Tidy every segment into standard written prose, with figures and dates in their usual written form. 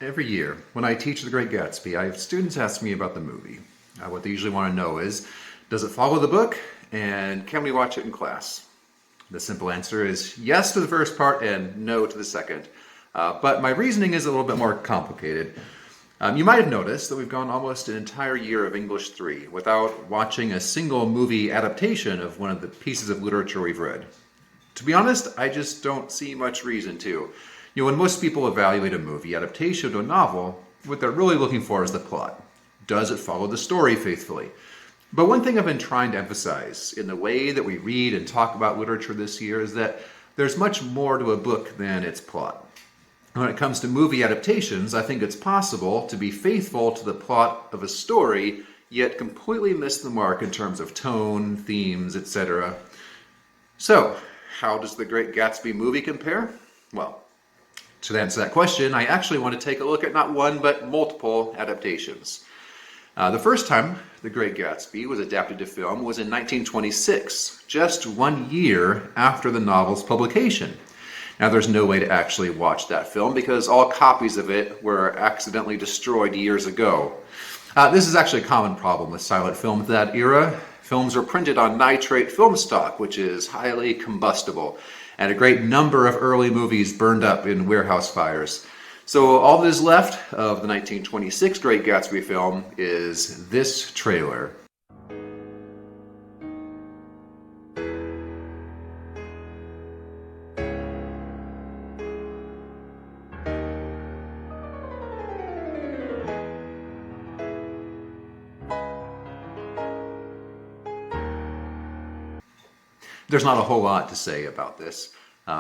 Every year, when I teach The Great Gatsby, I have students ask me about the movie. What they usually want to know is, does it follow the book, and can we watch it in class? The simple answer is yes to the first part and no to the second. But my reasoning is a little bit more complicated. You might have noticed that we've gone almost an entire year of English 3 without watching a single movie adaptation of one of the pieces of literature we've read. To be honest, I just don't see much reason to. When most people evaluate a movie adaptation to a novel, what they're really looking for is the plot. Does it follow the story faithfully? But one thing I've been trying to emphasize in the way that we read and talk about literature this year is that there's much more to a book than its plot. When it comes to movie adaptations, I think it's possible to be faithful to the plot of a story, yet completely miss the mark in terms of tone, themes, etc. So, how does The Great Gatsby movie compare? Well, to answer that question, I actually want to take a look at not one, but multiple adaptations. The first time The Great Gatsby was adapted to film was in 1926, just 1 year after the novel's publication. Now, there's no way to actually watch that film because all copies of it were accidentally destroyed years ago. This is actually a common problem with silent film at that era. Films were printed on nitrate film stock, which is highly combustible, and a great number of early movies burned up in warehouse fires. So all that is left of the 1926 Great Gatsby film is this trailer. There's not a whole lot to say about this.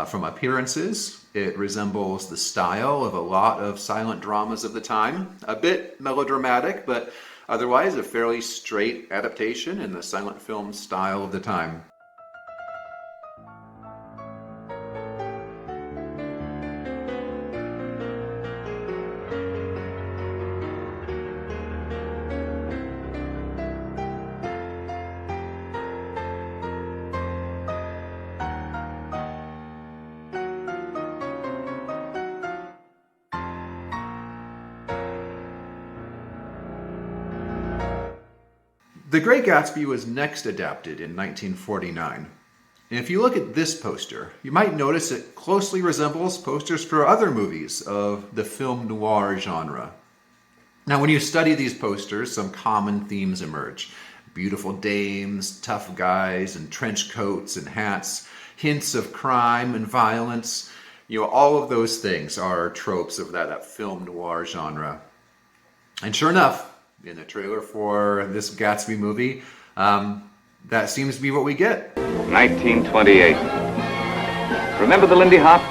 From appearances, it resembles the style of a lot of silent dramas of the time. A bit melodramatic, but otherwise a fairly straight adaptation in the silent film style of the time. The Great Gatsby was next adapted in 1949. And if you look at this poster, you might notice it closely resembles posters for other movies of the film noir genre. Now, when you study these posters, some common themes emerge. Beautiful dames, tough guys, and trench coats and hats, hints of crime and violence. All of those things are tropes of that film noir genre. And sure enough, in the trailer for this Gatsby movie, that seems to be what we get. 1928. Remember the Lindy Hop?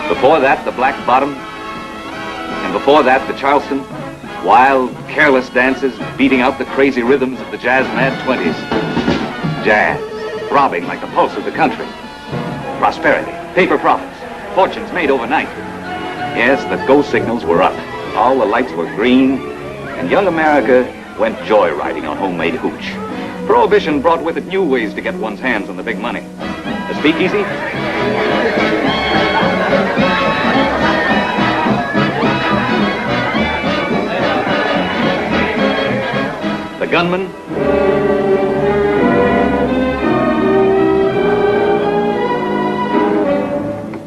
Before that, the Black Bottom. And before that, the Charleston. Wild, careless dances beating out the crazy rhythms of the jazz-mad 20s. Jazz, throbbing like the pulse of the country. Prosperity, paper profits, fortunes made overnight. Yes, the go signals were up. All the lights were green, and young America went joyriding on homemade hooch. Prohibition brought with it new ways to get one's hands on the big money. The speakeasy? The gunman?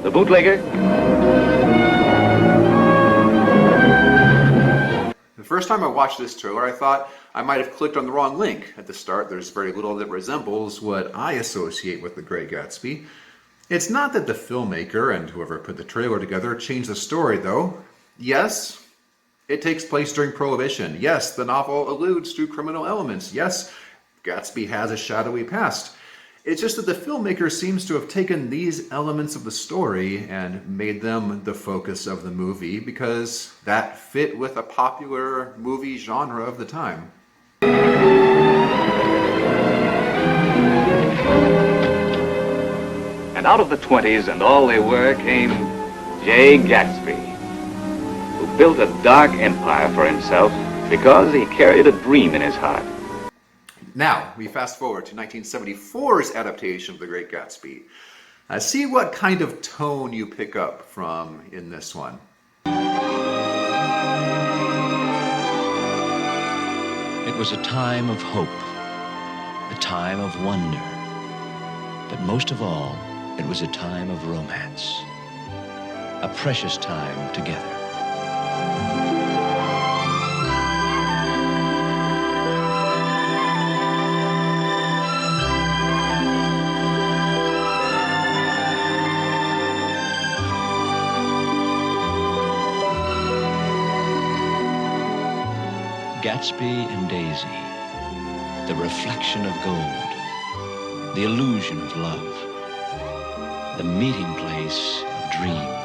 The bootlegger? The first time I watched this trailer, I thought I might have clicked on the wrong link. At the start, there's very little that resembles what I associate with The Great Gatsby. It's not that the filmmaker and whoever put the trailer together changed the story, though. Yes, it takes place during Prohibition. Yes, the novel alludes to criminal elements. Yes, Gatsby has a shadowy past. It's just that the filmmaker seems to have taken these elements of the story and made them the focus of the movie because that fit with a popular movie genre of the time. And out of the 20s and all they were came J. Gatsby, who built a dark empire for himself because he carried a dream in his heart. Now, we fast forward to 1974's adaptation of The Great Gatsby. See what kind of tone you pick up from in this one. It was a time of hope, a time of wonder, but most of all, it was a time of romance, a precious time together. Gatsby and Daisy, the reflection of gold, the illusion of love, the meeting place of dreams.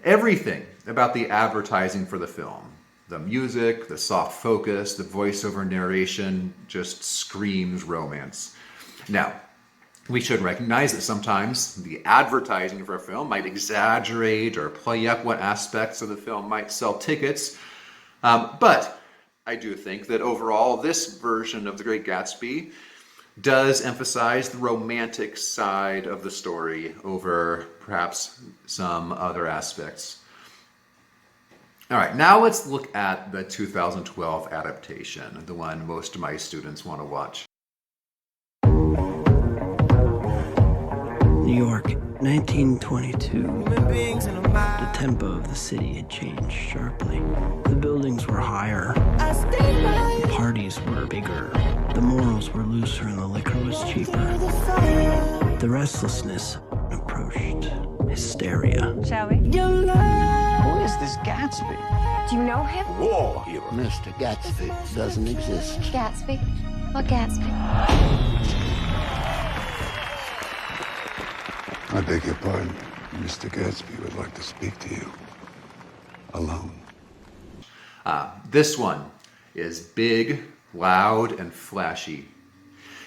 Everything about the advertising for the film, the music, the soft focus, the voiceover narration, just screams romance. Now, we should recognize that sometimes the advertising for a film might exaggerate or play up what aspects of the film might sell tickets. But I do think that overall, this version of The Great Gatsby does emphasize the romantic side of the story over perhaps some other aspects. All right, now let's look at the 2012 adaptation, the one most of my students want to watch. New York, 1922. The tempo of the city had changed sharply. The buildings were higher. The parties were bigger. The morals were looser and the liquor was cheaper. The restlessness approached hysteria. Shall we? Who is this Gatsby? Do you know him? War hero. Mr. Gatsby doesn't exist. Gatsby? What Gatsby? I beg your pardon. Mr. Gatsby would like to speak to you. Alone. This one is big, loud, and flashy.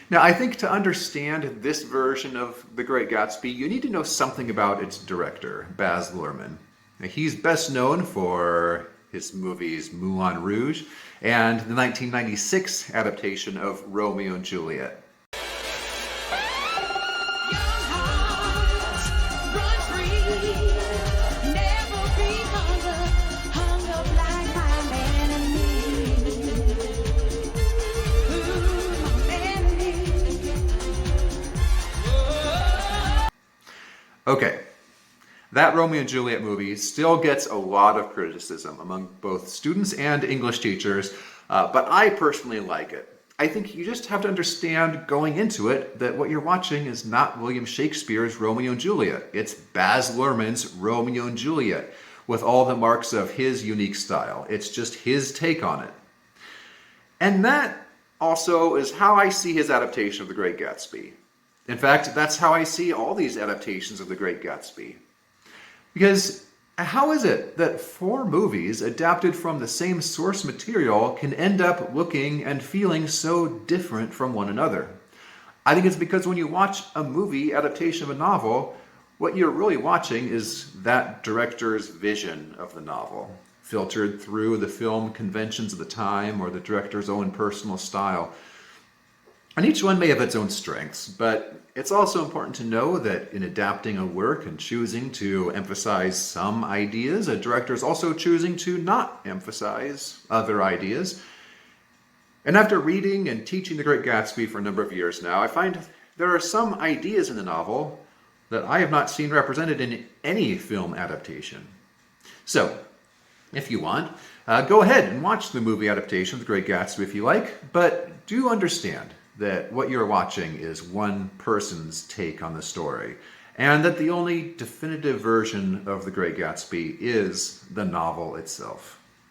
Now, I think to understand this version of The Great Gatsby, you need to know something about its director, Baz Luhrmann. Now, he's best known for his movies Moulin Rouge and the 1996 adaptation of Romeo and Juliet. Okay, that Romeo and Juliet movie still gets a lot of criticism among both students and English teachers, but I personally like it. I think you just have to understand going into it that what you're watching is not William Shakespeare's Romeo and Juliet. It's Baz Luhrmann's Romeo and Juliet with all the marks of his unique style. It's just his take on it. And that also is how I see his adaptation of The Great Gatsby. In fact, that's how I see all these adaptations of The Great Gatsby. Because how is it that 4 movies adapted from the same source material can end up looking and feeling so different from one another? I think it's because when you watch a movie adaptation of a novel, what you're really watching is that director's vision of the novel, filtered through the film conventions of the time or the director's own personal style. And each one may have its own strengths, but it's also important to know that in adapting a work and choosing to emphasize some ideas, a director is also choosing to not emphasize other ideas. And after reading and teaching The Great Gatsby for a number of years now, I find there are some ideas in the novel that I have not seen represented in any film adaptation. So, if you want, go ahead and watch the movie adaptation of The Great Gatsby if you like, but do understand that what you're watching is one person's take on the story, and that the only definitive version of The Great Gatsby is the novel itself.